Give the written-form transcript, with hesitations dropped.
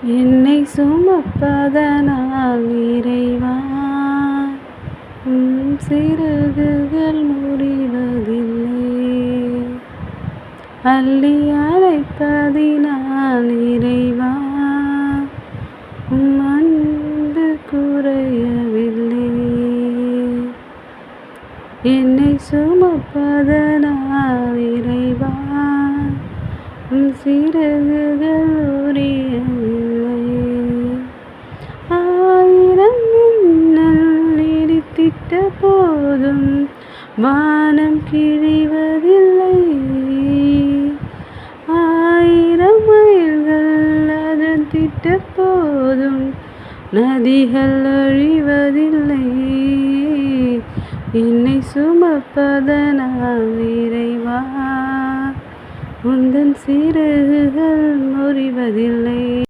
என்னை சுமப்பதனால் இறைவா உம் சிறகுகள் முறிவதில்லை. அள்ளி அழைப்பதினால் இறைவா உம் அன்பு குறையவில்லை. என்னை சுமப்பதனால் இறைவா உம் சிறகுகள் உரியவில்லை. ஆயிரம் மின்னல் இடித்திட்ட போதும் வானம் கிழிவதில்லை. ஆயிரம் மயில்கள் அதிர்ந்திட்ட போதும் நதிகள் அழிவதில்லை. என்னை சுமப்பதனால் இறைவா உந்தன் சிறகுகள் முறிவதில்லை.